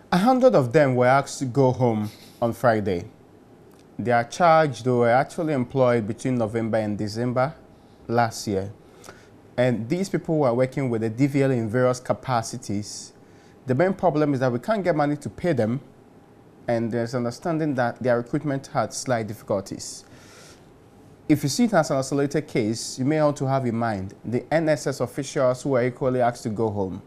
100 of them were asked to go home on Friday. They are charged, they were actually employed between November and December last year. And these people were working with the DVL in various capacities. The main problem is that we can't get money to pay them, and there's understanding that their recruitment had slight difficulties. If you see it as an isolated case, you may want to have in mind the NSS officials who were equally asked to go home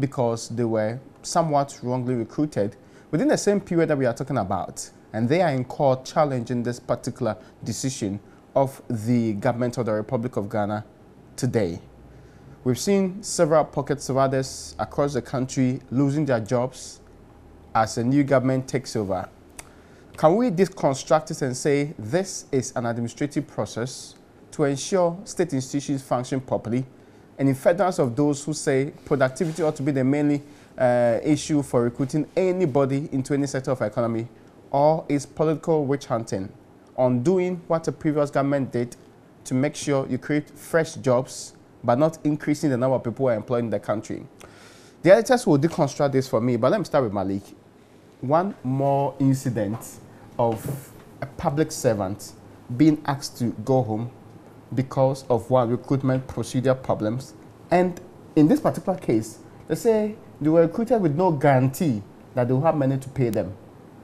because they were somewhat wrongly recruited within the same period that we are talking about. And they are in court challenging this particular decision of the government of the Republic of Ghana today. We've seen several pockets of others across the country losing their jobs as a new government takes over. Can we deconstruct it and say this is an administrative process to ensure state institutions function properly, and in furtherance of those who say productivity ought to be the mainly issue for recruiting anybody into any sector of economy, or is political witch hunting on doing what the previous government did to make sure you create fresh jobs but not increasing the number of people who are employed in the country? The editors will deconstruct this for me, but let me start with Malik. One more incident of a public servant being asked to go home because of one recruitment procedure problems. And in this particular case, they say they were recruited with no guarantee that they will have money to pay them.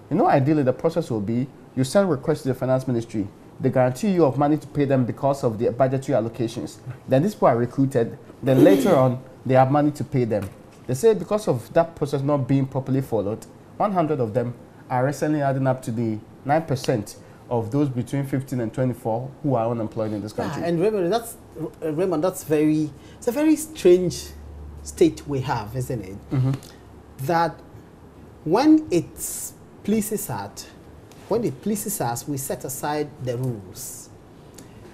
You know, ideally the process will be you send requests to the finance ministry. They guarantee you of money to pay them because of the budgetary allocations. Then these people are recruited. Then later on, they have money to pay them. They say because of that process not being properly followed, 100 of them are recently adding up to the 9% of those between 15 and 24 who are unemployed in this country. Yeah, and Raymond, it's a very strange state we have, isn't it? Mm-hmm. That when it pleases us, we set aside the rules.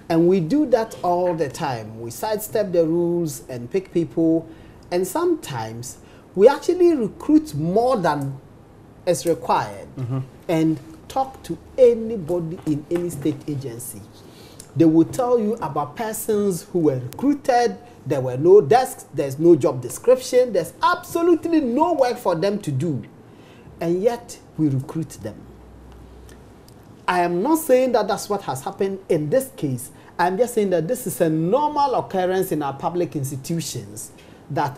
And we do that all the time. We sidestep the rules and pick people, and sometimes we actually recruit more than is required, mm-hmm. and talk to anybody in any state agency. They will tell you about persons who were recruited. There were no desks, there's no job description, there's absolutely no work for them to do, and yet we recruit them. I am not saying that that's what has happened in this case. I'm just saying that this is a normal occurrence in our public institutions, that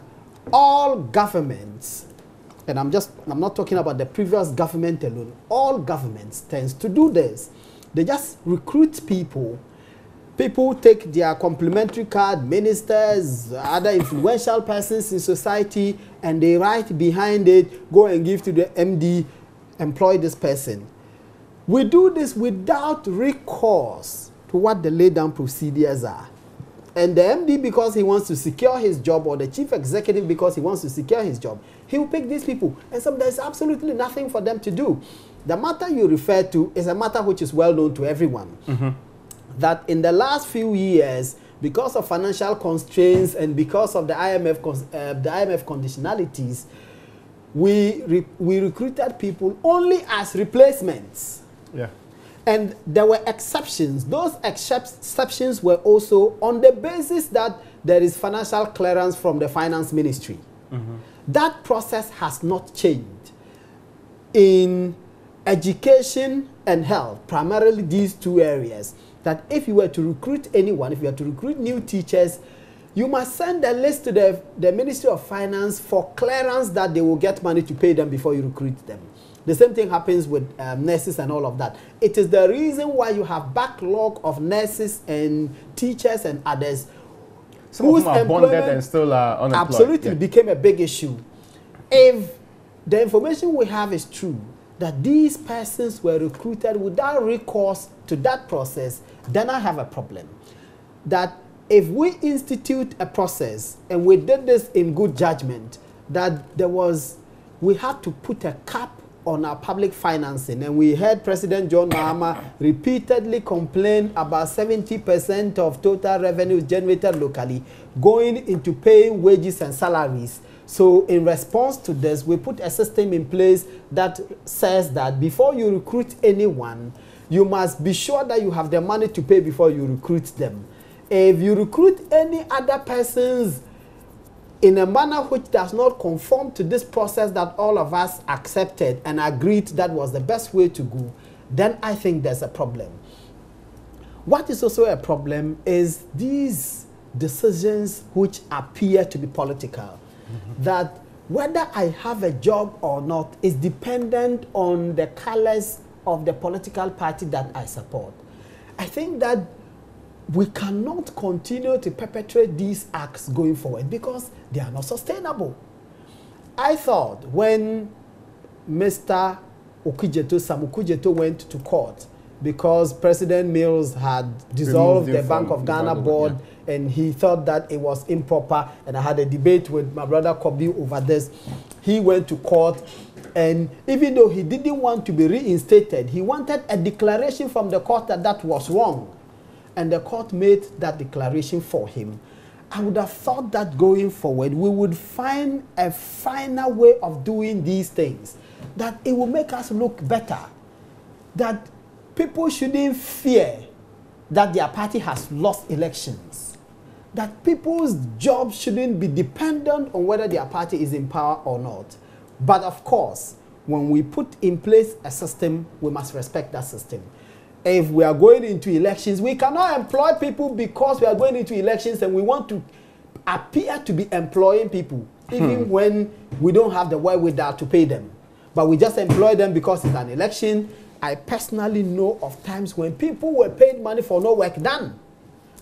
all governments, and I'm not talking about the previous government alone, all governments tends to do this. They just recruit people. People take their complimentary card, ministers, other influential persons in society, and they write behind it, go and give to the MD, employ this person. We do this without recourse to what the laid down procedures are. And the MD, because he wants to secure his job, or the chief executive because he wants to secure his job, he will pick these people. And so there's absolutely nothing for them to do. The matter you refer to is a matter which is well known to everyone. Mm-hmm. That in the last few years, because of financial constraints and because of the IMF conditionalities, we recruited people only as replacements. Yeah. And there were exceptions. Those exceptions were also on the basis that there is financial clearance from the finance ministry. Mm-hmm. That process has not changed. In education and health, primarily these two areas, that if you were to recruit anyone, if you were to recruit new teachers, you must send a list to the Ministry of Finance for clearance that they will get money to pay them before you recruit them. The same thing happens with nurses and all of that. It is the reason why you have backlog of nurses and teachers and others. Some of them are bonded and still unemployed. Absolutely became a big issue. If the information we have is true, that these persons were recruited without recourse to that process, then I have a problem. That if we institute a process, and we did this in good judgment, that we had to put a cap on our public financing, and we heard President John Mahama repeatedly complain about 70% of total revenues generated locally going into paying wages and salaries. So in response to this, we put a system in place that says that before you recruit anyone, you must be sure that you have the money to pay before you recruit them. If you recruit any other persons in a manner which does not conform to this process that all of us accepted and agreed that was the best way to go, then I think there's a problem. What is also a problem is these decisions which appear to be political, that whether I have a job or not is dependent on the colors of the political party that I support. I think that we cannot continue to perpetrate these acts going forward because they are not sustainable. I thought when Mr. Sam Okudzeto went to court because President Mills had dissolved the Bank of Ghana board, yeah, and he thought that it was improper, and I had a debate with my brother Kobe over this. He went to court, and even though he didn't want to be reinstated, he wanted a declaration from the court that that was wrong. And the court made that declaration for him. I would have thought that going forward, we would find a finer way of doing these things, that it will make us look better, that people shouldn't fear that their party has lost elections, that people's jobs shouldn't be dependent on whether their party is in power or not. But of course, when we put in place a system, we must respect that system. If we are going into elections, we cannot employ people because we are going into elections and we want to appear to be employing people, even when we don't have the wherewithal to pay them. But we just employ them because it's an election. I personally know of times when people were paid money for no work done.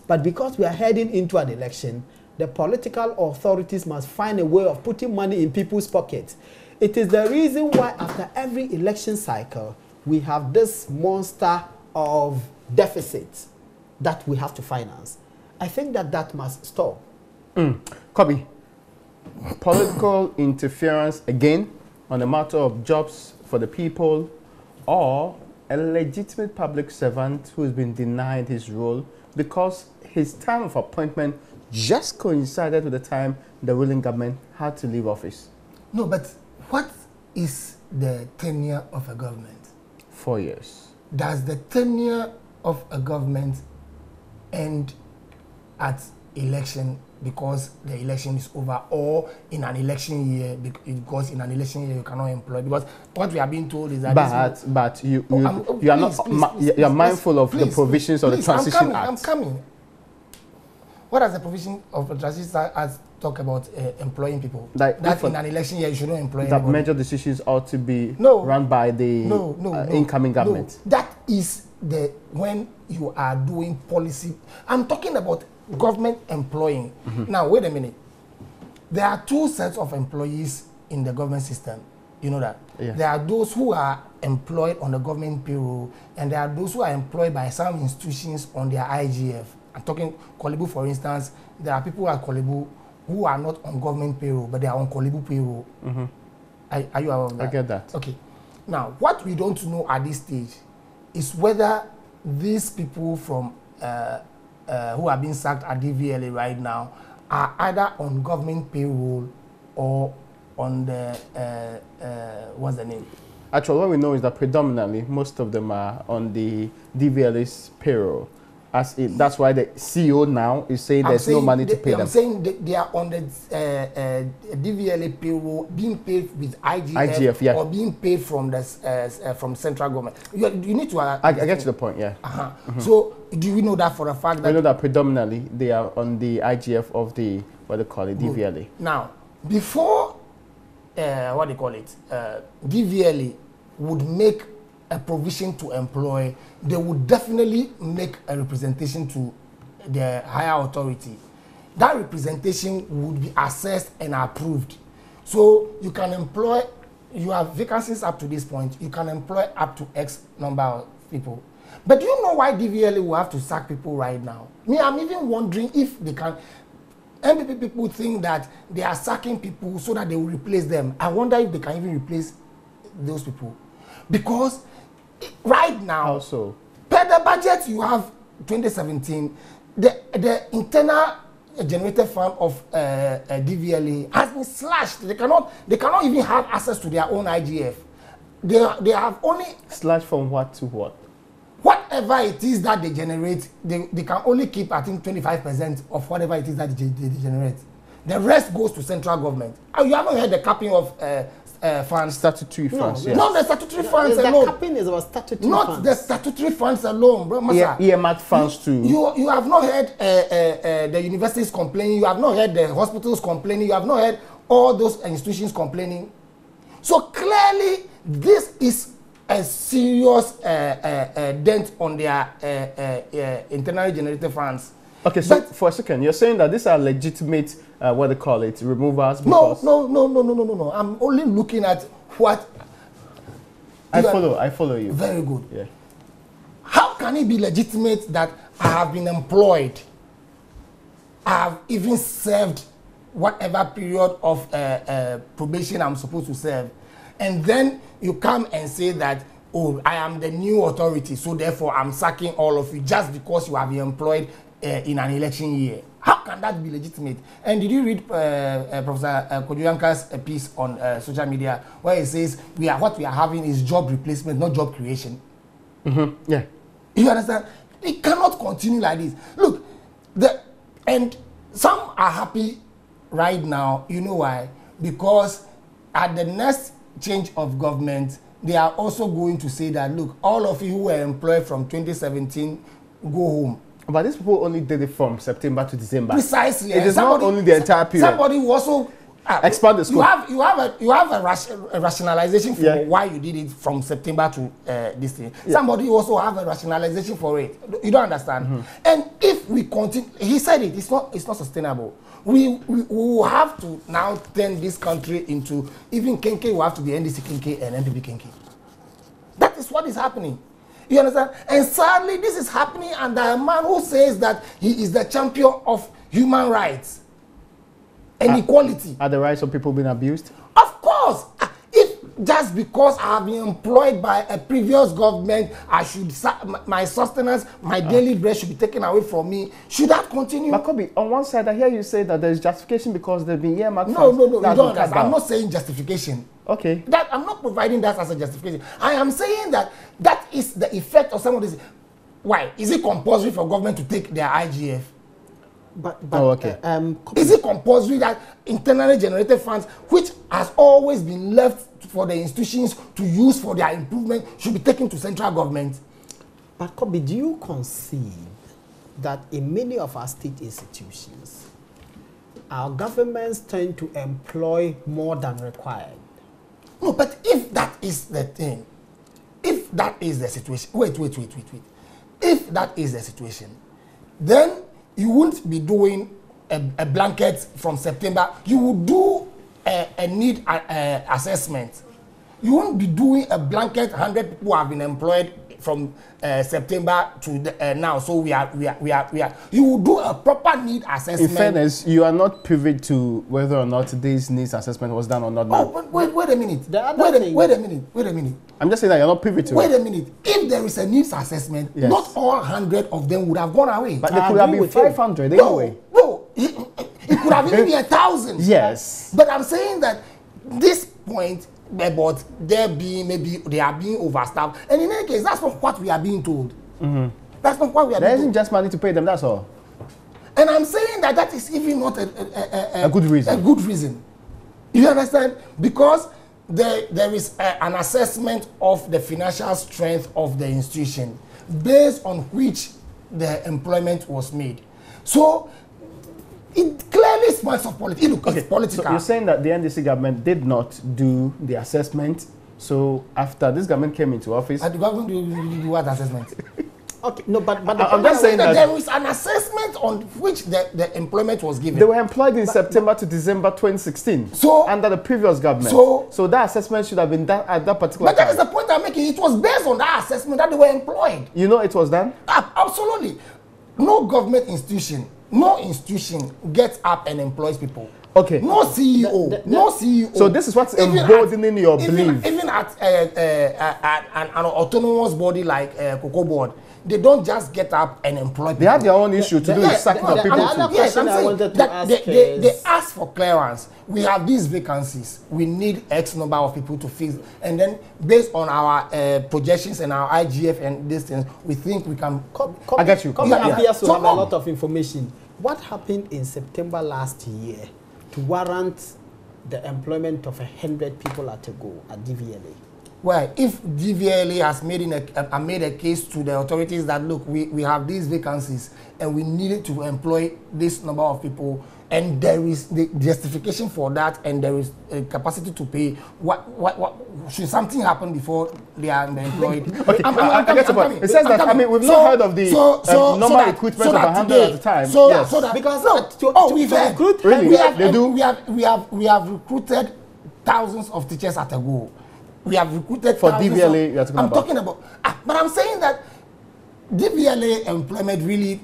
But because we are heading into an election, the political authorities must find a way of putting money in people's pockets. It is the reason why after every election cycle, we have this monster of deficits that we have to finance. I think that that must stop. Kobe, political interference again on the matter of jobs for the people, or a legitimate public servant who has been denied his role because his time of appointment just coincided with the time the ruling government had to leave office? No, but what is the tenure of a government? 4 years. Does the tenure of a government end at election because the election is over, or in an election year because in an election year you cannot employ? Because what we are being told is that you are mindful of the provisions of the Transition Act. I'm coming. What does the provision of the Transition Act talk about employing people? That in an election year you shouldn't employ that anybody. major decisions ought to be run by the incoming government. No. That is when you are doing policy. I'm talking about government employing. Now, wait a minute. There are two sets of employees in the government system. You know that? Yes. There are those who are employed on the government payroll, and there are those who are employed by some institutions on their IGF. I'm talking Kolibu, for instance. There are people at Kolibu who are not on government payroll, but they are on Kolibu payroll. Are you aware of that? I get that. Okay. Now, what we don't know at this stage is whether these people from who are being sacked at DVLA right now are either on government payroll or on the what's the name? Actually, what we know is that predominantly most of them are on the DVLA's payroll. That's why the CEO now is saying there's no money to pay them. I'm saying they are on the DVLA payroll, being paid with IGF, yeah, or being paid from the from central government. You need to. I get to the point, yeah. So do you know that for a fact? I know that predominantly they are on the IGF of the what they call it, DVLA. Now, before what they call it, DVLA would make a provision to employ, they would definitely make a representation to the higher authority. That representation would be assessed and approved. So you can employ, you have vacancies up to this point, you can employ up to X number of people. But do you know why DVLA will have to sack people right now? I'm even wondering if they can. MPP people think that they are sacking people so that they will replace them. I wonder if they can even replace those people. Because right now, also, per the budget you have 2017, the internal generated fund of DVLA has been slashed. They cannot even have access to their own IGF. They have only slashed from what to what? Whatever it is that they generate, they can only keep, I think, 25% of whatever it is that they generate. The rest goes to central government. You haven't heard the capping of funds. Statutory funds, yes. Not the statutory funds The alone. capping is about statutory Not funds. the statutory funds alone, bro. Earmarked funds too. You have not heard the universities complaining. You have not heard the hospitals complaining. You have not heard all those institutions complaining. So clearly, this is a serious dent on their internally generated funds. Okay, so for a second, you're saying that these are legitimate, what they call it, removals? Because No. I'm only looking at what. I follow you. Very good. Yeah. How can it be legitimate that I have been employed? I have even served whatever period of probation I'm supposed to serve. And then you come and say that, oh, I am the new authority, so therefore I'm sacking all of you just because you have been employed in an election year. How can that be legitimate? And did you read Professor Kojuyanka's piece on social media where he says what we are having is job replacement, not job creation? Yeah. You understand? It cannot continue like this. Look, and some are happy right now. You know why? Because at the next change of government, they are also going to say that, look, all of you who were employed from 2017, go home. But these people only did it from September to December. Precisely. It is not only the entire period. Somebody who also expand the scope. You have a rationalization for why you did it from September to this thing. Yeah. Somebody also have a rationalization for it. You don't understand. And if we continue, he said it. It's not sustainable. We will have to now turn this country into even Kenke will have to be NDC Kenke and NPP Kenke. That is what is happening. You understand? And sadly, this is happening under a man who says that he is the champion of human rights and equality. Are the rights of people being abused? Of course. If just because I have been employed by a previous government, I should my sustenance, my daily bread should be taken away from me. Should that continue? But Kobe, on one side, I hear you say that there's justification because they've been earmarked. No, you don't understand. I'm not saying justification. Okay. That I'm not providing that as a justification. I am saying that that is the effect of some of this. Why? Is it compulsory for government to take their IGF? But okay. Is it compulsory that internally generated funds, which has always been left for the institutions to use for their improvement, should be taken to central government? But Kobe, do you concede that in many of our state institutions, our governments tend to employ more than required? No, but if that is the thing, if that is the situation, wait. If that is the situation, then you won't be doing a blanket from September. You will do a need assessment. You won't be doing a blanket 100 people have been employed from September to now. So we are. You will do a proper need assessment. In fairness, you are not privy to whether or not this needs assessment was done or not. Oh, but wait a minute. Wait a minute. I'm just saying that you're not privy to Wait a minute. If there is a needs assessment, not all 100 of them would have gone away. But there could have been 500 anyway. No, it could have even been 1,000. Yes. But I'm saying that this point about there being maybe they are being overstaffed, and in any case, that's not what we are being told. That's not what we are. There isn't just money to pay them. That's all. And I'm saying that is even not a good reason. A good reason. You understand? Because there is an assessment of the financial strength of the institution based on which the employment was made. So it clearly smells of politics. It's political. So you're saying that the NDC government did not do the assessment. So after this government came into office, the government do what assessment? Okay, no, but I'm just saying that there is an assessment on which the employment was given. They were employed in September to December 2016. So under the previous government. So that assessment should have been done at that particular time. But that is the point I'm making. It was based on that assessment that they were employed. You know it was done? Absolutely. No government institution, no institution gets up and employs people. Okay. No CEO. No CEO. So this is what's emboldening your belief. Even at an autonomous body like Cocoa Board, they don't just get up and employ people. They have their own issue to do with sacking of people. Yes, I'm saying that they ask for clearance. We have these vacancies. We need X number of people to fill. And then based on our projections and our IGF and these things, we think we can... I get you. Come appears to have a lot of information. What happened in September last year warrant the employment of 100 people at a go at DVLA? Well, if DVLA has made a case to the authorities that, look, we have these vacancies and we needed to employ this number of people, and there is the justification for that, and there is a capacity to pay, what should something happen before they are employed? Okay, I get the point. It says that, I mean, we've not heard of the normal recruitment of 100 at a time. Yes. Because we've recruit. Really? They do? We have recruited thousands of teachers at a go. We have recruited for DVLA. You're talking about. But I'm saying that DVLA employment really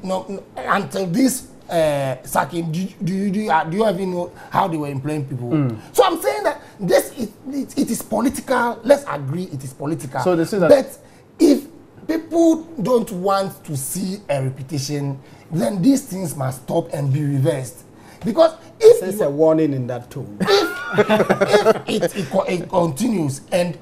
until this sacking. Do you even know how they were employing people? So I'm saying that it is political. Let's agree, it is political. So this is but if people don't want to see a repetition, then these things must stop and be reversed. Because if there's a warning in that tone. If it continues and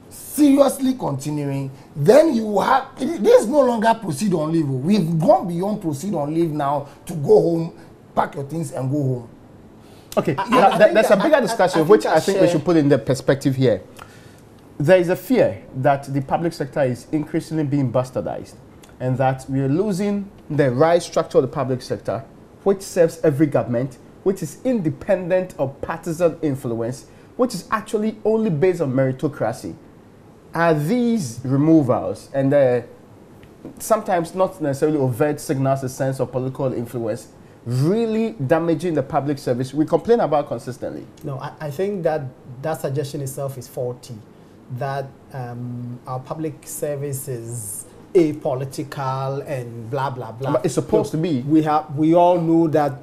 seriously continuing, then you have this no longer proceed on leave. We've gone beyond proceed on leave now to go home, pack your things and go home. Okay, there's a bigger discussion which I think we should put in the perspective here. There is a fear that the public sector is increasingly being bastardized and that we are losing the right structure of the public sector, which serves every government, which is independent of partisan influence, which is actually only based on meritocracy. Are these removals and sometimes not necessarily overt signals a sense of political influence really damaging the public service we complain about consistently? No, I think that suggestion itself is faulty, that our public service is apolitical and blah, blah, blah. But it's supposed to be. We all know that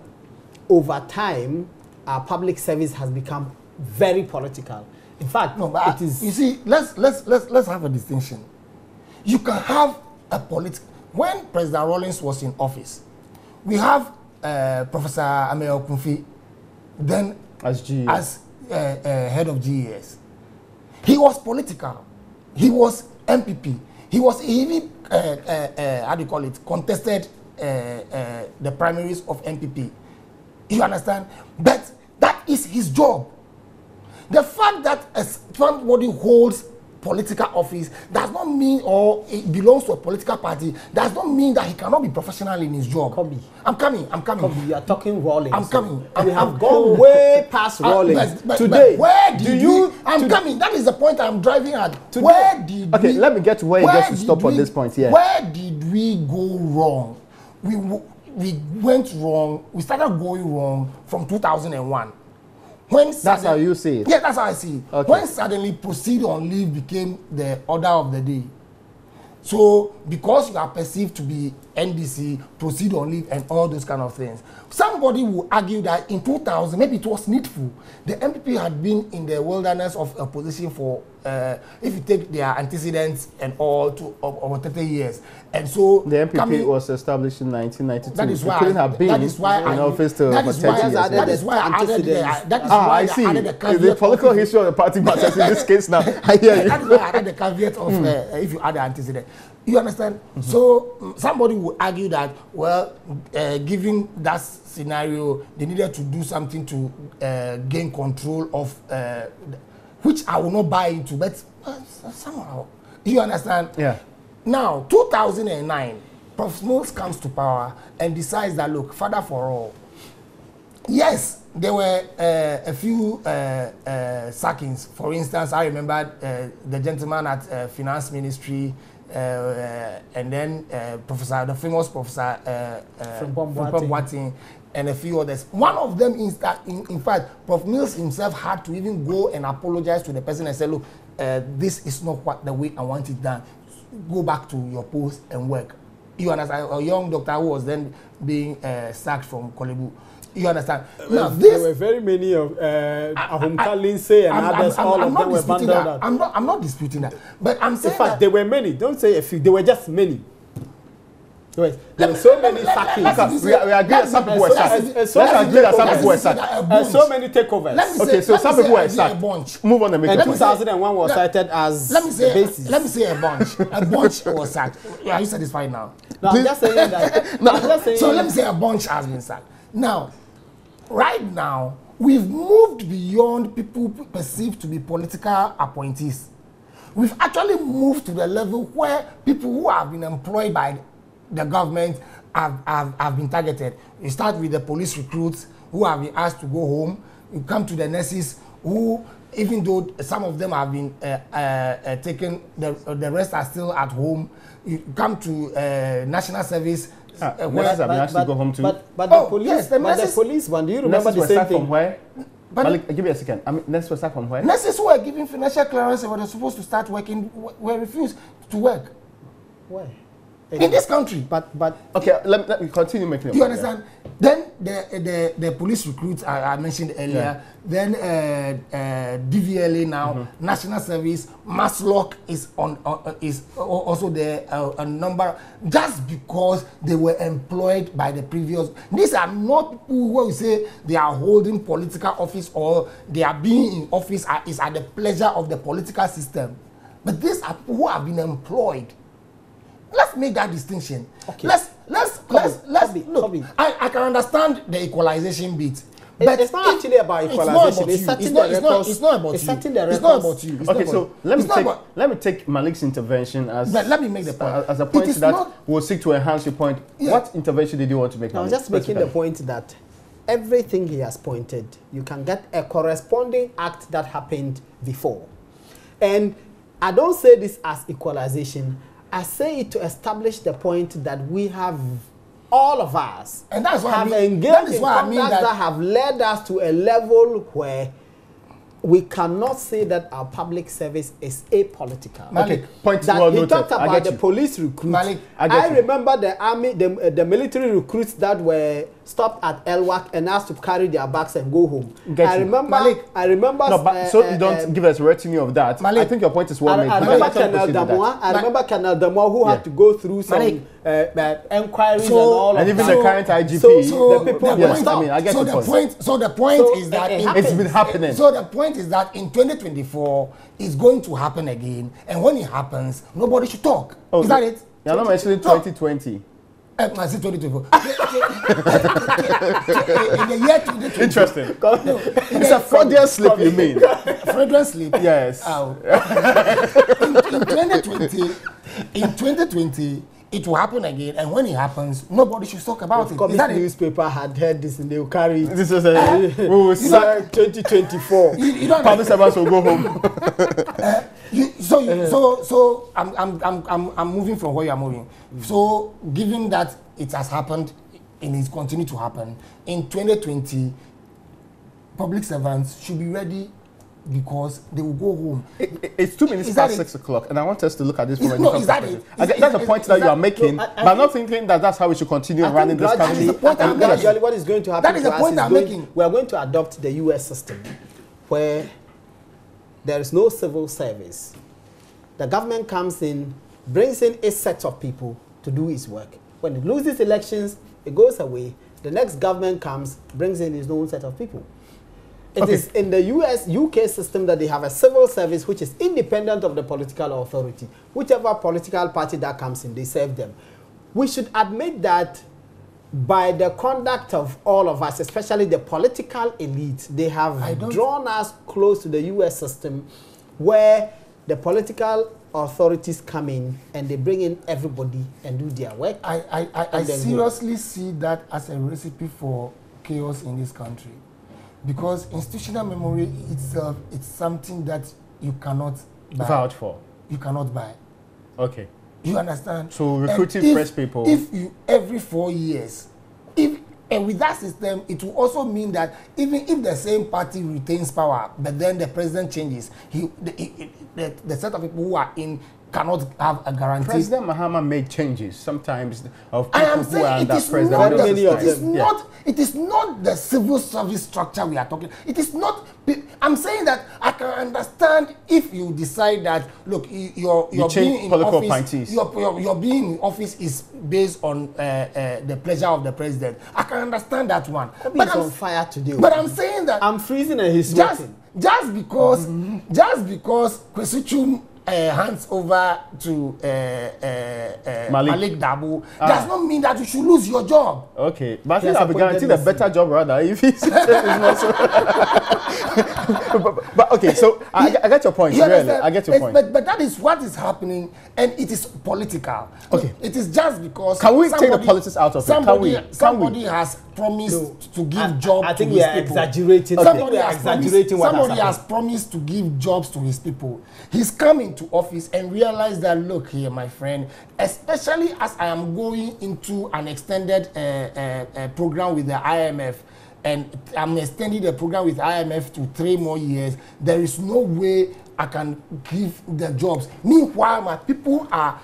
over time, our public service has become very political. In fact, no, but it is. You see, let's have a distinction. You can have a political. When President Rawlings was in office, we have Professor Ameyo Kunfi, then as head of GES. He was political. He was MPP. He was even how do you call it? Contested the primaries of MPP. You understand? But that is his job. The fact that somebody holds political office does not mean, or it belongs to a political party, does not mean that he cannot be professional in his job. Kobe. I'm coming. Kobe, you are talking Rawlings. I'm coming. We have gone way past Rawlings. Today, where did you? I'm coming. That is the point I'm driving at. Today, where did okay, let me get to where he gets to stop on this point here. Where did we go wrong? We went wrong. We started going wrong from 2001. That's how you see it? Yeah, that's how I see it. Okay. When suddenly proceed on leave became the order of the day. So, because you are perceived to be NDC, proceed on leave and all those kind of things. Somebody will argue that in 2000, maybe it was needful. The MPP had been in the wilderness of opposition for, if you take their antecedents and all, to over 30 years. And so the MPP was established in 1992. That is why it couldn't have been in office for 30 years. That is why I added I see. The political history of the party matters in this case now. I hear you. That's why I added the caveat of if you add the antecedent. You understand? So somebody would argue that, well, given that scenario, they needed to do something to gain control of, which I will not buy into, but somehow, you understand? Yeah. Now, 2009, Prof. Mills comes to power and decides that, look, father for all. Yes, there were a few sackings. For instance, I remember the gentleman at Finance Ministry, and then the famous Professor Boateng, and a few others. One of them is that, in fact, Prof. Mills himself had to even go and apologize to the person and say, look, this is not the way I want it done. Go back to your post and work. You understand? A young doctor who was then being sacked from Kolebu. You understand? Now, there were very many of Ahumka Lindsay and others. All of them were bundled out. I'm not disputing that, but I'm saying in fact there were many. Don't say a few. There were just many. There were so many sackings. We agree that some people were sacked. Let's agree that some people were sacked. So many takeovers. Okay, so some people were sacked. Move on and make it. 2001 was cited as the basis. Let me say a bunch. A bunch was sacked. Are you satisfied now? No, I'm just saying that. So let me say a bunch has been sacked. Now, right now, we've moved beyond people perceived to be political appointees. We've actually moved to the level where people who have been employed by the government have been targeted. You start with the police recruits who have been asked to go home. You come to the nurses who, even though some of them have been taken, the rest are still at home. You come to national service. Nurses have been asked to go home too. But the police, yes, the but the nurses, police one, do you remember the same thing? From where? But Malik, give me a second. Nurses were sacked from where? Nurses who were given financial clearance and were supposed to start working were refused to work. Where? In this country. But okay, let me continue making. You understand? Then the police recruits I mentioned earlier. Then DVLA now, National Service, Maslock is is also there. A number just because they were employed by the previous. These are not people who say they are holding political office or they are being in office is at the pleasure of the political system. But these are people who have been employed. Let's make that distinction. Okay. Let's look. I can understand the equalization bit, but it's not actually about equalization. It's not about you. Okay, so let me take Malik's intervention as. But let me make the point. As a point that will seek to enhance your point. Yeah. What intervention did you want to make? I was just making the point that everything he has pointed, you can get a corresponding act that happened before, and I don't say this as equalization. I say it to establish the point that we have, all of us, and that's why engaged in conduct that have led us to a level where we cannot say that our public service is apolitical. Okay, point that well he noted. talked about the police recruits. Malik, I remember the army, the military recruits that were stopped at Elwak and asked to carry their bags and go home. I remember. No, but so you don't give us a retinue of that. Malik, I think your point is well made. I remember Colonel Damois who had to go through some enquiries and all and of even that. the current IGP. So the people were stopped. I mean, I get the point. So the point is that it's been happening. So the point is that in 2024 it's going to happen again, and when it happens, nobody should talk. Is that it? You're not mentioning 2020. I said 2024. In the year 2020. Interesting. No, it's a Freudian slip, you mean? Freudian slip? Yes. In 2020, it will happen again, and when it happens, nobody should talk about it. Is that newspaper had heard this and they will carry it. This is we will say 2024. You don't public servants will go home. So I'm moving from where you are moving. So given that it has happened and it's continued to happen in 2020, public servants should be ready because they will go home. It's 2 minutes past 6 o'clock, and I want us to look at this from a different perspective. That's the point that you are making, but I'm not thinking that that's how we should continue running this country. Gradually, what is going to happen? That is the point I'm making. We are going to adopt the US system, where there is no civil service. The government comes in, brings in a set of people to do its work. When it loses elections, it goes away. The next government comes, brings in its own set of people. It is in the UK system that they have a civil service which is independent of the political authority. Whichever political party that comes in, they serve them. We should admit that by the conduct of all of us, especially the political elite, they have drawn us close to the US system where the political authorities come in and they bring in everybody and do their work. I seriously see that as a recipe for chaos in this country. Because institutional memory itself, it's something that you cannot buy. Vouch for. You cannot buy. Okay. You understand? So recruiting fresh people. If you every 4 years, and with that system, it will also mean that even if the same party retains power, but then the president changes, the set of people who are in cannot have a guarantee. President Mahama made changes sometimes of people who are under president. It is not the civil service structure we are talking. It is not. I'm saying that I can understand if you decide that look, you're being in office. Your being in office is based on the pleasure of the president. I can understand that one. But I'm on fire today. But I'm saying that I'm freezing and he's sweating. Just because Kwesichum hands over to Malik Dabu, does not mean that you should lose your job. Okay, but I think I'll be guaranteed a better job rather if he's not so. but okay, so I get your point. Really, I get your point. But that is what is happening, and it is political. Okay, it is just because. Can we take the politics out of it? Somebody has promised to give jobs. I think to we his are people. exaggerating. Okay. Somebody has promised to give jobs to his people. He's come into office and realized that, look here, my friend, especially as I am going into an extended program with the IMF, and I'm extending the program with IMF to 3 more years, there is no way I can give the jobs. Meanwhile, my people are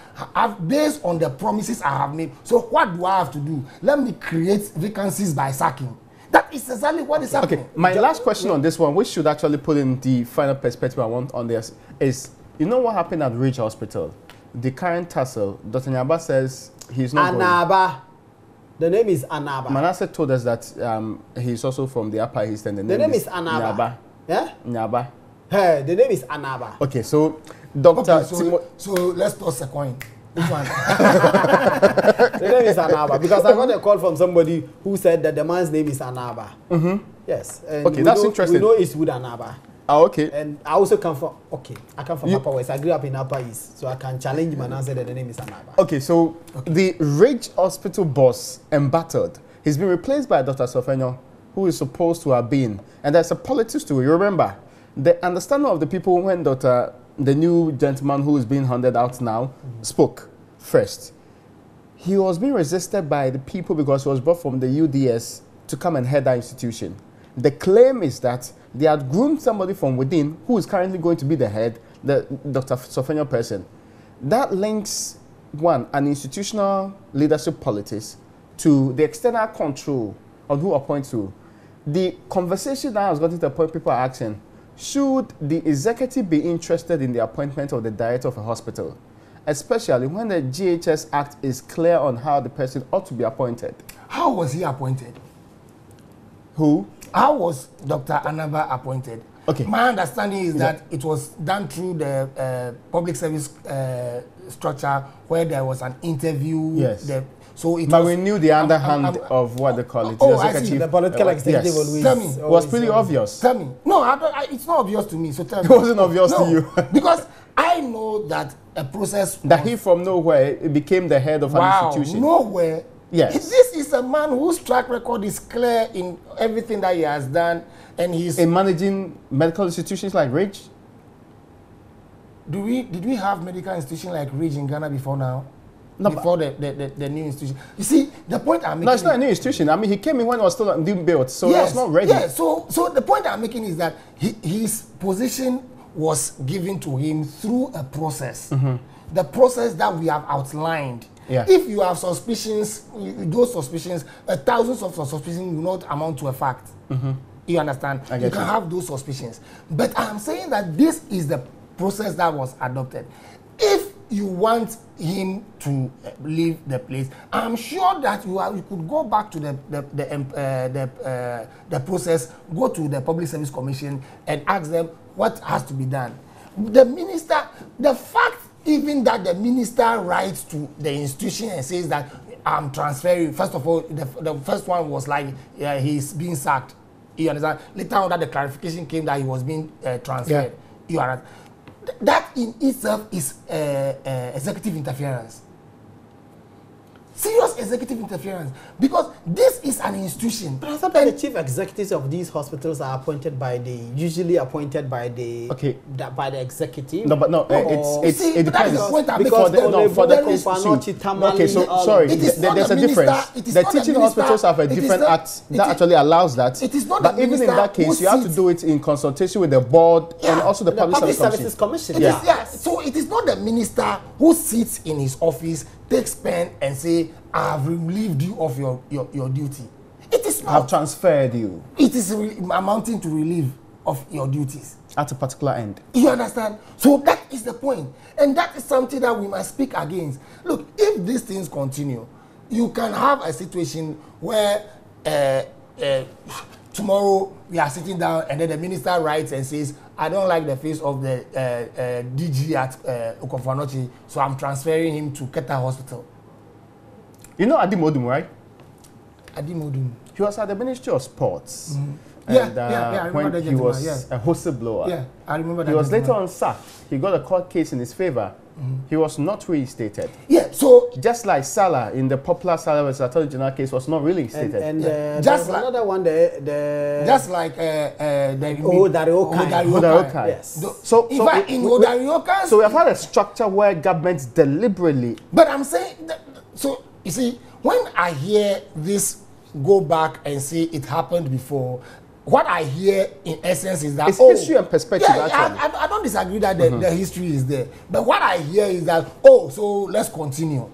based on the promises I have made. So what do I have to do? Let me create vacancies by sacking. That is exactly what is happening. Okay, my last question on this one, which should actually put in the final perspective I want on this, is, you know what happened at Ridge Hospital? The current tussle, Dr. Nyaba says he's not Anaba. The name is Anaba. Manasseh told us that he's also from the Upper East, and the name is Anaba. Nyaba. Yeah? Nyaba. Hey, the name is Anaba. Okay, so Dr. Okay, so let's toss a coin. Which one? The name is Anaba, because I got a call from somebody who said that the man's name is Anaba. Yes. And okay, that's interesting. We know Eastwood Anaba. Oh, okay. And I also come from, I come from Upper West. I grew up in Upper East, so I can challenge him and say that the name is Anaba. Okay, so the Ridge Hospital boss embattled. He's been replaced by Dr. Sofenyo, who is supposed to have been. And there's a politics to it. You remember, the understanding of the people when the new gentleman who is being handed out now, spoke first. He was being resisted by the people because he was brought from the UDS to come and head that institution. The claim is that they had groomed somebody from within who is currently going to be the head, the Dr. Sofenyo person. That links, one, an institutional leadership politics to the external control of who appoints who. The conversation now has gotten to the point people are asking, should the executive be interested in the appointment of the director of a hospital, especially when the GHS Act is clear on how the person ought to be appointed? How was he appointed? Who? How was Dr. Anaba appointed? Okay. My understanding is that it was done through the public service structure where there was an interview. Yes. So it but was, we knew the underhand of what they call it. Oh, I see. The political executive always. Tell me. It was pretty obvious. Tell me. No, it's not obvious to me. So tell me. It wasn't obvious to you. Because I know that a process that he from nowhere became the head of an institution. Nowhere. Yes. This is a man whose track record is clear in everything that he has done, and he's in managing medical institutions like Ridge. Did we have medical institutions like Ridge in Ghana before now? No, before the new institution. You see, the point I'm making. No, it's not a new institution. I mean, he came in when it was still being built, so it was not ready. Yeah. So the point I'm making is that his position was given to him through a process. The process that we have outlined. Yeah. If you have suspicions, those suspicions, thousands of suspicions will not amount to a fact. You understand? You can have those suspicions. But I'm saying that this is the process that was adopted. If you want him to leave the place, I'm sure that you could go back to the process, go to the Public Service Commission and ask them what has to be done. The minister, the fact even that the minister writes to the institution and says that I'm transferring, first of all, the first one was like he's being sacked. You understand? Later on that the clarification came that he was being transferred. Yeah. You understand? That in itself is executive interference. Serious executive interference, because this is an institution. But I thought that the chief executives of these hospitals are usually appointed by the by the executive. No, but no, it depends. Because for the institution. Okay, so sorry, there's a difference. The teaching hospitals have a different act that actually allows that. It is not. But even in that case, you have to do it in consultation with the board and also the Public Services Commission. So it is not the minister who sits in his office, takes pen and say, I have relieved you of your duty. It is not. I have transferred you. It is amounting to relief of your duties. At a particular end. You understand? So that is the point. And that is something that we must speak against. Look, if these things continue, you can have a situation where tomorrow we are sitting down and then the minister writes and says, I don't like the face of the DG at Okonfanochi, so I'm transferring him to Keta Hospital. You know Adi Modum, right? Adi Modum. He was at the Ministry of Sports. Mm-hmm. And, I remember when that he was a whistleblower. Yeah, I remember that. He was later on sacked. He got a court case in his favor. He was not reinstated. Yeah, so just like Salah in the popular Salah vs. Attorney General case was not really stated. And just like another one, just like Odarioka. Yes. So in fact, in Odarioka, so we have had a structure where governments deliberately. But I'm saying that, so you see, when I hear this go back and say it happened before, what I hear in essence is that it's history and perspective. Yeah, I don't disagree that the history is there, but what I hear is that so let's continue.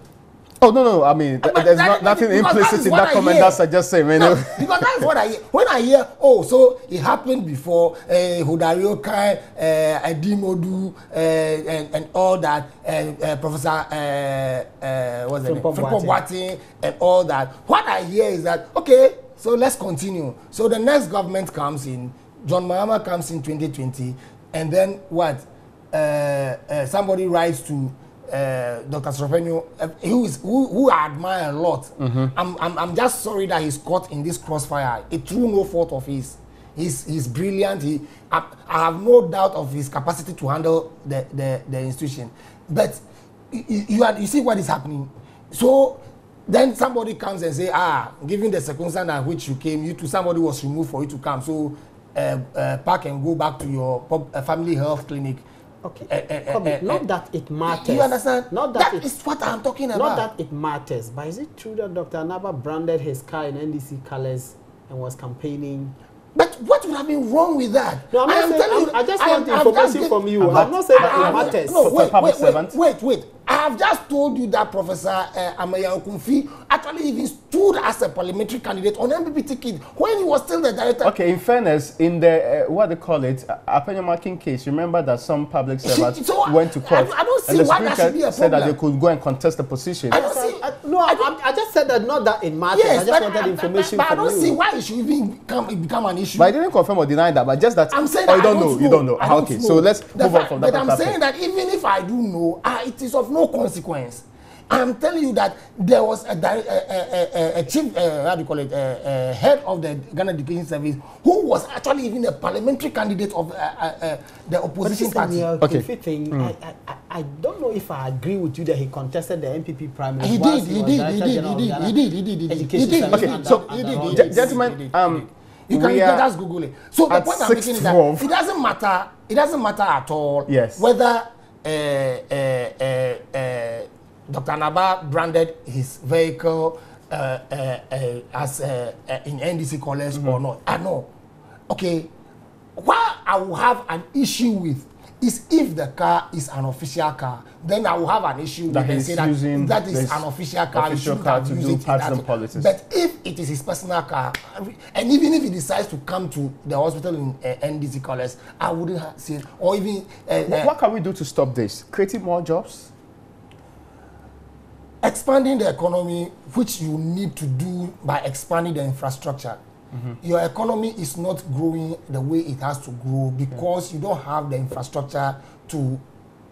Oh no! I mean, there's nothing implicit in that comment. That's I just say, man. No, because that's what I hear. When I hear, so it happened before, Hudariokai, Adimodu, and all that, Professor what's the name? Frimpong and all that. What I hear is that okay, so let's continue. So the next government comes in, John Mahama comes in 2020, and then what? Somebody writes to Dr. Sropenyo, who I admire a lot. I'm just sorry that he's caught in this crossfire. It's through no fault of his. He's brilliant. I have no doubt of his capacity to handle the institution. But you see what is happening. So then somebody comes and say, given the circumstance at which you came, somebody was removed for you to come. So pack and go back to your family health clinic. Okay, not that it matters. You understand? Not that is what I'm talking about. Not that it matters, but is it true that Dr. Anaba branded his car in NDC colors and was campaigning? But what would have been wrong with that? No, I just want information from you. I'm not saying that it matters. No, wait. I have just told you that Professor Amaya Okunfi actually even stood as a parliamentary candidate on MPP ticket when he was still the director. Okay, in fairness, in the what they call it, Apenyamarkin case, remember that some public servants went to court. I don't see and why that should be a problem. said that they could go and contest the position. I just said that not that it matters. Yes, I just wanted information but from you. I don't see why it should even become an issue. But I didn't confirm or deny that, but just that. I'm saying that you don't know. Okay, so let's move on from that. But I'm saying that even if I do know, it is of no consequence. I'm telling you that there was a chief, how do you call it, head of the Ghana Education Service who was actually even a parliamentary candidate of the opposition party. Okay. Thing, I don't know if I agree with you that he contested the MPP primary. He did. Okay, so gentlemen, you can just Google it. So the point I'm making is that it doesn't matter. It doesn't matter at all. Yes. Whether Dr. Anaba branded his vehicle as in NDC colors or not. I know. Okay. What I will have an issue with is if the car is an official car, then I will have an issue with and say that is an official car. Official car to do partisan politics. But if it is his personal car, and even if he decides to come to the hospital in NDC colors, I wouldn't say, or even. What can we do to stop this? Creating more jobs? Expanding the economy, which you need to do by expanding the infrastructure. Your economy is not growing the way it has to grow because you don't have the infrastructure to,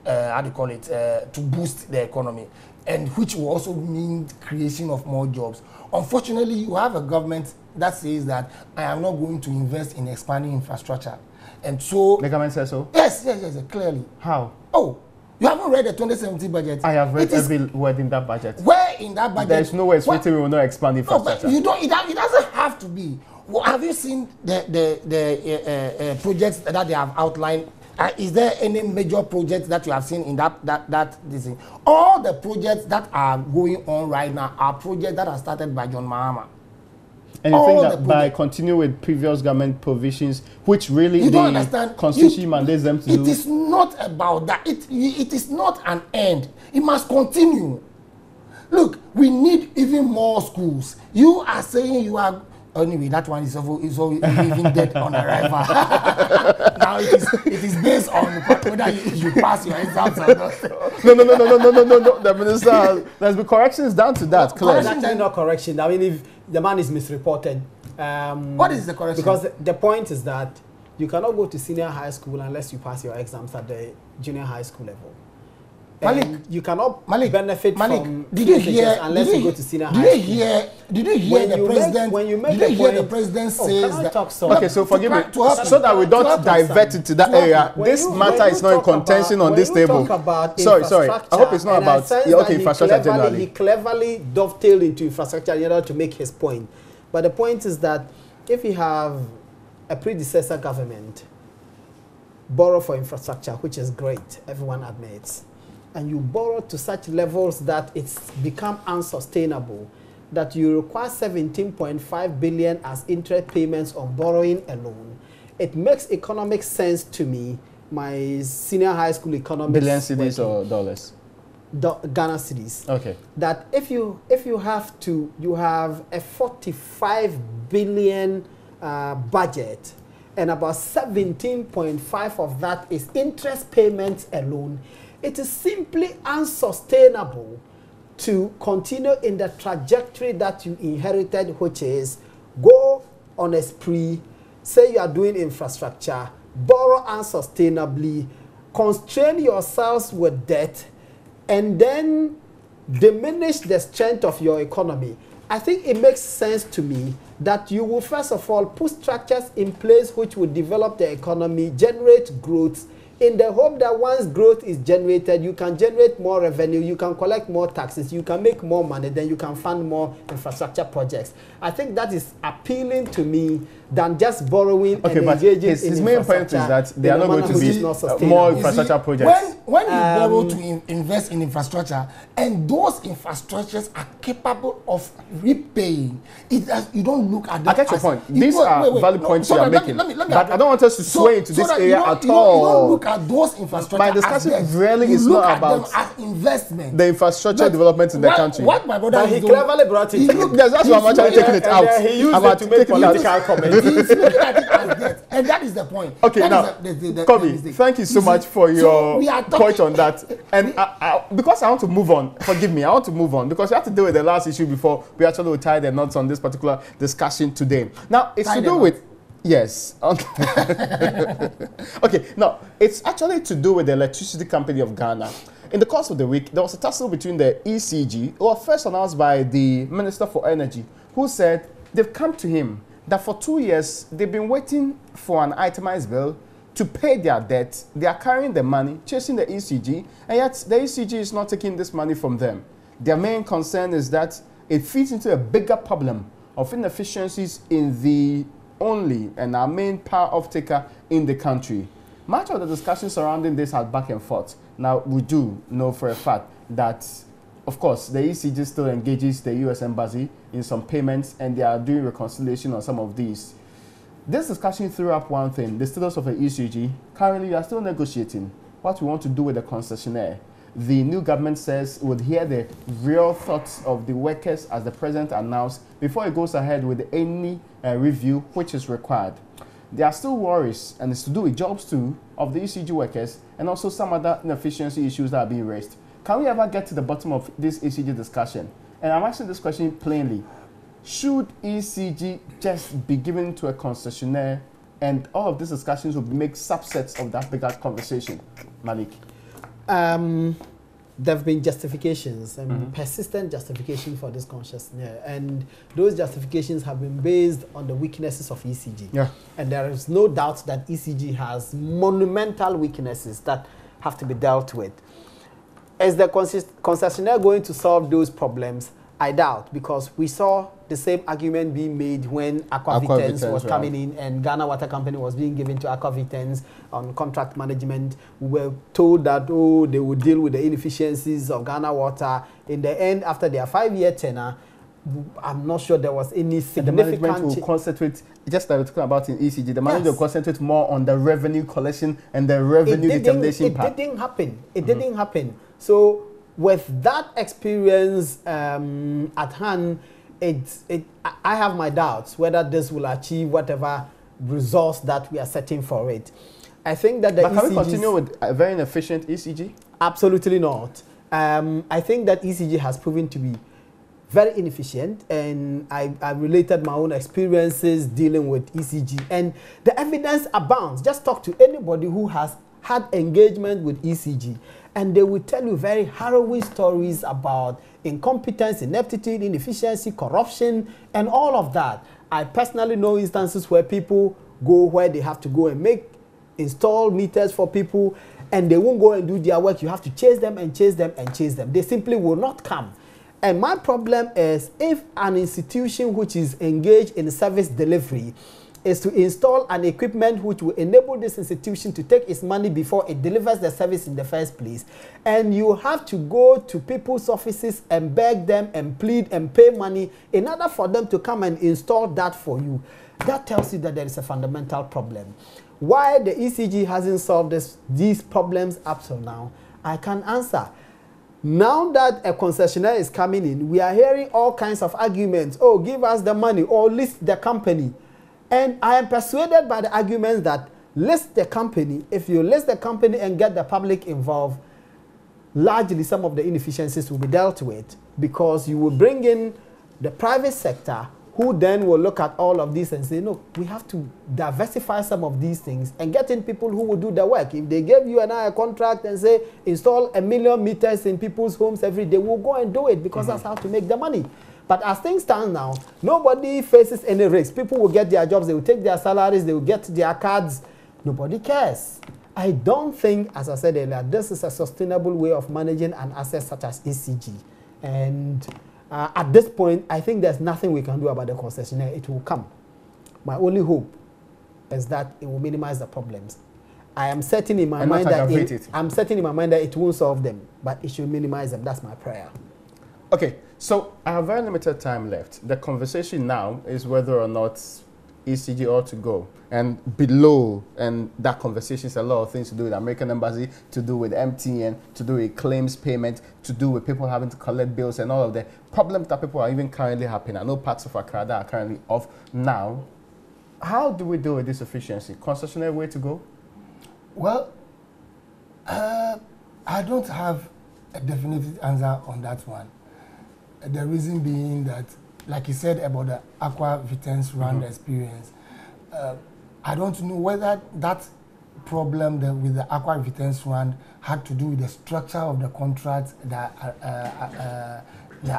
to boost the economy, and which will also mean creation of more jobs. Unfortunately, you have a government that says that I am not going to invest in expanding infrastructure, and so the government says so. Yes, clearly. How? You haven't read the 2017 budget. I have read every word in that budget. Where in that budget? There is no way it's written we will not expand infrastructure. No, but it doesn't have to be. Well, have you seen the projects that they have outlined? Is there any major projects that you have seen in this thing? All the projects that are going on right now are projects that are started by John Mahama. And you think that by continuing with previous government provisions, which really the constitution mandates them to do? It is not about that. It is not an end. It must continue. Look, we need even more schools. You are saying you are... Anyway, that one is even dead on arrival. Now it is based on whether you pass your exams or not. No. The minister, there's been corrections down to that. Correction is not correction. I mean, if the man is misreported, What is the correction? Because the point is that you cannot go to senior high school unless you pass your exams at the junior high school level. Malik, you cannot benefit from did you hear, unless you go to senior high school. Did you hear the president? Did you hear the president says that? Okay, so forgive me, so that we don't divert into that area. This matter is not in contention on this table. Sorry. I hope it's not about infrastructure generally. He cleverly dovetailed into infrastructure in order to make his point. But the point is that if you have a predecessor government borrow for infrastructure, which is great, everyone admits, and you borrow to such levels that it's become unsustainable, that you require 17.5 billion as interest payments on borrowing alone, it makes economic sense to me. My senior high school economics billion cedis or dollars? Ghana cedis. Okay. That if you have a 45 billion budget, and about 17.5 of that is interest payments alone, it is simply unsustainable to continue in the trajectory that you inherited, which is go on a spree, say you are doing infrastructure, borrow unsustainably, constrain yourselves with debt, and then diminish the strength of your economy. I think it makes sense to me that you will first of all put structures in place which will develop the economy, generate growth, in the hope that once growth is generated, you can generate more revenue, you can collect more taxes, you can make more money, then you can fund more infrastructure projects. I think that is appealing to me than just borrowing and engaging in his main point is that they are not going to be more infrastructure projects. When you borrow to invest in infrastructure, and those infrastructures are capable of repaying, you don't look at them. I get your point. These are valid points you are making. But I don't want us to sway into this area at all. You don't look at those infrastructure. My discussion really is not about as investment. The infrastructure development in the country. What my brother he cleverly brought it. That's why I'm actually taking it out. He used it to make political comments. He's looking at it as debt, and that is the point. Okay, now, Kobe, thank you so much for your point on that. And because I want to move on, forgive me, I want to move on because we have to deal with the last issue before we actually will tie the knots on this particular discussion today. Now, it's to do with... Yes. Okay, now, it's actually to do with the Electricity Company of Ghana. In the course of the week, there was a tussle between the ECG, who was first announced by the Minister for Energy, who said they've come to him that for 2 years, they've been waiting for an itemized bill to pay their debt. They are carrying the money, chasing the ECG, and yet the ECG is not taking this money from them. Their main concern is that it feeds into a bigger problem of inefficiencies in the only and our main power off-taker in the country. Much of the discussion surrounding this has back and forth. Now, we do know for a fact that, of course, the ECG still engages the US Embassy in some payments, and they are doing reconciliation on some of these. This discussion threw up one thing: the status of the ECG. Currently, we are still negotiating what we want to do with the concessionaire. The new government says it would hear the real thoughts of the workers, as the president announced, before it goes ahead with any review which is required. There are still worries, and it's to do with jobs too, of the ECG workers, and also some other inefficiency issues that are being raised. Can we ever get to the bottom of this ECG discussion? And I'm asking this question plainly. Should ECG just be given to a concessionaire, and all of these discussions will make subsets of that bigger conversation? Malik? There have been justifications and persistent justification for this concessionaire, and those justifications have been based on the weaknesses of ECG. Yeah. And there is no doubt that ECG has monumental weaknesses that have to be dealt with. Is the concessionaire going to solve those problems? I doubt, because we saw the same argument being made when Aquavitens was coming in and Ghana Water Company was being given to Aquavitens on contract management. We were told that, oh, they would deal with the inefficiencies of Ghana Water. In the end, after their 5-year tenure, I'm not sure there was any significant... The management will concentrate, just like we're talking about in ECG, the management will concentrate more on the revenue collection and the revenue determination part. It didn't happen. It didn't happen. So, with that experience at hand, I have my doubts whether this will achieve whatever results that we are setting for it. I think that But can we continue with a very inefficient ECG? Absolutely not. I think that ECG has proven to be very inefficient, and I related my own experiences dealing with ECG, and the evidence abounds. Just talk to anybody who has had engagement with ECG, and they will tell you very harrowing stories about incompetence, ineptitude, inefficiency, corruption, and all of that. I personally know instances where people go where they have to go and install meters for people, and they won't go and do their work. You have to chase them and chase them and chase them. They simply will not come. And my problem is, if an institution which is engaged in service delivery is to install an equipment which will enable this institution to take its money before it delivers the service in the first place, and you have to go to people's offices and beg them and plead and pay money in order for them to come and install that for you, that tells you that there is a fundamental problem. Why the ECG hasn't solved these problems up till now, I can answer. Now that a concessionaire is coming in, we are hearing all kinds of arguments. Oh, give us the money or list the company. And I am persuaded by the arguments that list the company. If you list the company and get the public involved, largely some of the inefficiencies will be dealt with, because you will bring in the private sector, who then will look at all of these and say, no, we have to diversify some of these things and get in people who will do the work. If they gave you and I a contract and say, install 1 million meters in people's homes every day, we'll go and do it, because that's how to make the money. But as things stand now, nobody faces any risk. People will get their jobs, they will take their salaries, they will get their cards. Nobody cares. I don't think, as I said earlier, this is a sustainable way of managing an asset such as ECG. And at this point, I think there's nothing we can do about the concessionaire. It will come. My only hope is that it will minimize the problems. I am certain in my mind that it won't solve them, but it should minimize them. That's my prayer. Okay, so I have very limited time left. The conversation now is whether or not ECG ought to go. And below, and that conversation is a lot of things to do with American Embassy, to do with MTN, to do with claims payment, to do with people having to collect bills and all of the problems that people are even currently happening. I know parts of Accra that are currently off now. How do we deal with this efficiency? Concessionaire way to go? Well, I don't have a definitive answer on that one. The reason being that, like you said about the Aqua Vitens Rand experience, I don't know whether that problem with the Aqua Vitens Rand had to do with the structure of the contract, the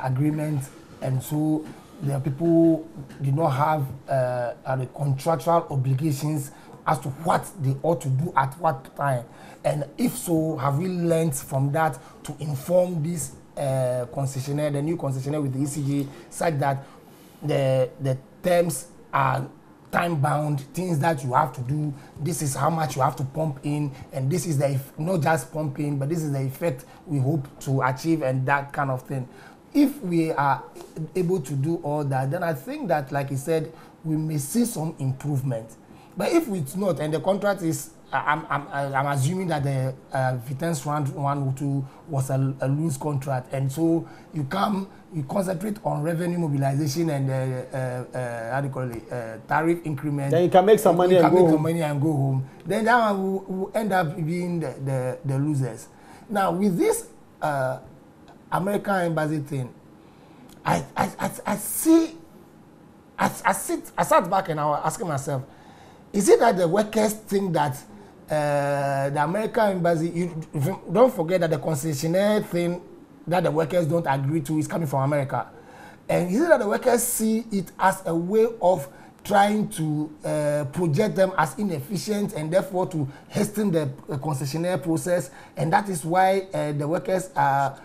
agreement, and so the people did not have the contractual obligations as to what they ought to do at what time. And if so, have we learned from that to inform this concessionaire, the new concessionaire with the ECG, such that the terms are time-bound, things that you have to do, this is how much you have to pump in, and this is the, not just pumping, but this is the effect we hope to achieve, and that kind of thing. If we are able to do all that, then I think that, like you said, we may see some improvement. But if it's not, and the contract is, I'm assuming that the Vitens Rand 102 was a loose contract, and so you concentrate on revenue mobilization and how do you call it, tariff increment. Then you can make some money and go home. Then that one will end up being the losers. Now with this American Embassy thing, I sat back and I was asking myself, is it that the workers think that the American Embassy, you don't forget that the concessionaire thing that the workers don't agree to is coming from America. And is it that the workers see it as a way of trying to project them as inefficient and therefore to hasten the concessionaire process? And that is why the workers are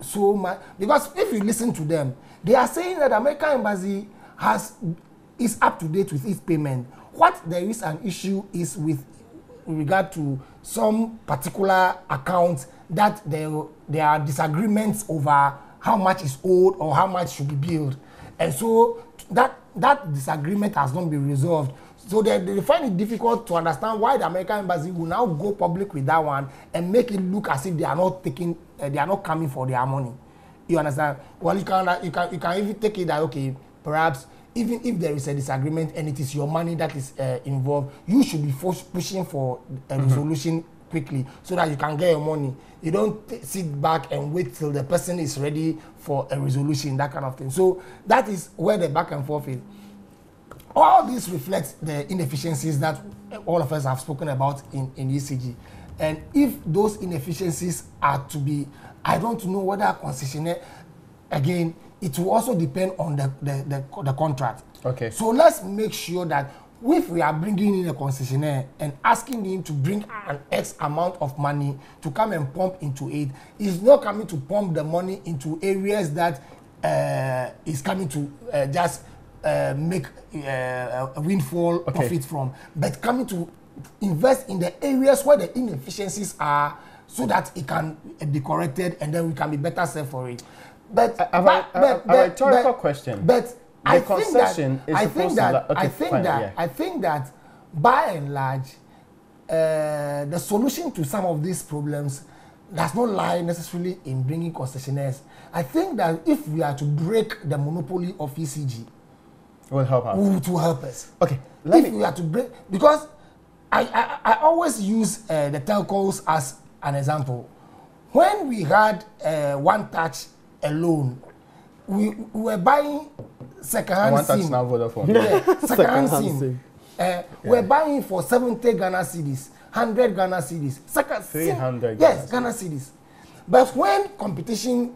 so much, because if you listen to them, they are saying that the American Embassy is up to date with its payment. What there is an issue is with regard to some particular accounts that there are disagreements over how much is owed or how much should be billed. And so that disagreement has not been resolved. So they find it difficult to understand why the American Embassy will now go public with that one and make it look as if they are not coming for their money. You understand? Well, you can even take it that, okay, perhaps even if there is a disagreement and it is your money that is involved, you should be pushing for a resolution quickly so that you can get your money. You don't sit back and wait till the person is ready for a resolution, that kind of thing. So that is where the back and forth is. All this reflects the inefficiencies that all of us have spoken about in ECG. And if those inefficiencies are to be, I don't know whether concessionaire, again, it will also depend on the contract. Okay. So let's make sure that if we are bringing in a concessionaire and asking him to bring an X amount of money to come and pump into it, he's not coming to pump the money into areas that is coming to just make a windfall profit from, but coming to invest in the areas where the inefficiencies are so that it can be corrected and then we can be better served for it. But a rhetorical question. But I think that by and large, the solution to some of these problems does not lie necessarily in bringing concessionaires. I think that if we are to break the monopoly of ECG, it will help us. To help us. Okay. We are to break, because I always use the telcos as an example. When we had One Touch alone, we were buying second-hand One Touch SIM. now Vodafone. Yeah, second-hand SIM. We're buying for 70 Ghana cedis, 100 Ghana cedis, 300 yes, Ghana cedis. But when competition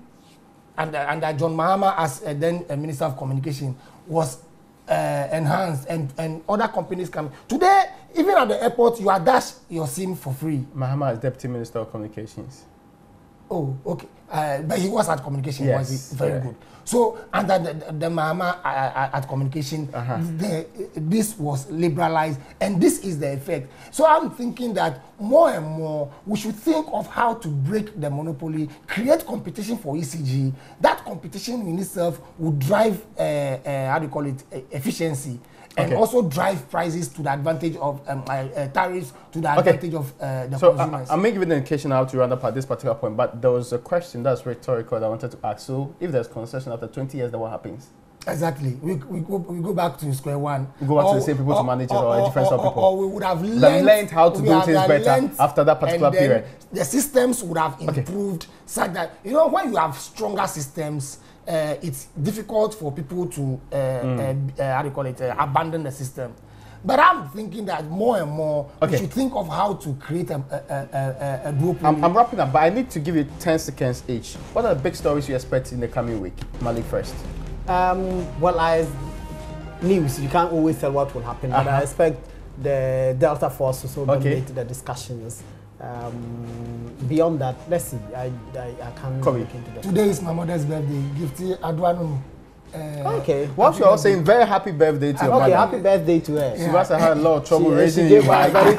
under John Mahama as then Minister of Communication was enhanced and other companies come. Today, even at the airport, you are dash your SIM for free. Mahama is Deputy Minister of Communications. Oh, okay. But he was at communication, yes, was he? Very good. So under the Mahama at communication, this was liberalized, and this is the effect. So I'm thinking that more and more we should think of how to break the monopoly, create competition for ECG. That competition in itself would drive efficiency. And also drive prices to the advantage of tariffs to the advantage of the consumers. I'm giving the indication how to round up at this particular point, but there was a question that's rhetorical that I wanted to ask. So, if there's concession after 20 years, then what happens? Exactly. We go back to square one. We go back to the same people to manage it, or a different sort of people. Or we would have learned how to do things better after that particular period. The systems would have improved such that, when you have stronger systems, it's difficult for people to abandon the system. But I'm thinking that more and more we should think of how to create a duopoly. I'm wrapping up, but I need to give you 10 seconds each. What are the big stories you expect in the coming week? Malik first. Well, as news, you can't always tell what will happen, but I expect the Delta Force to dominate the discussions. Beyond that, let's see. I can't look into that. Today is my mother's birthday. Gifty Adwanu. Okay. What you're all saying, very happy birthday to your mother. Happy birthday to her. She must have had a lot of trouble raising she you. gave a very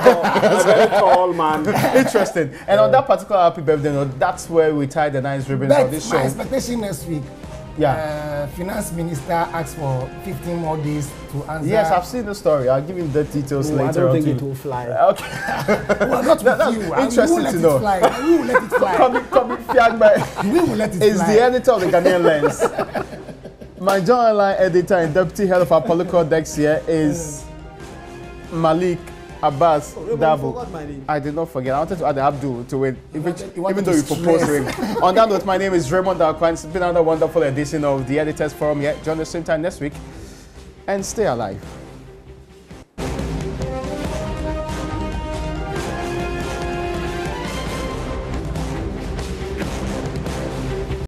tall man. Interesting. And on that particular happy birthday note, that's where we tie the nice ribbons of this show. My expectation next week. Finance Minister asked for 15 more days to answer. Yes, I've seen the story. I'll give him the details later. I don't think it will fly. Okay. Well, not with you. Interesting to know. We will let it fly. We will let it fly. It's the editor of the Ghanaian Lens. My Joy Online editor and deputy head of our political desk here is Malik Abbas Dabo. I did not forget. I wanted to add Abdul to it, even though you proposed to him. On that note, my name is Raymond Dalquan. It's been another wonderful edition of the Editors Forum here. Join us same time next week and stay alive.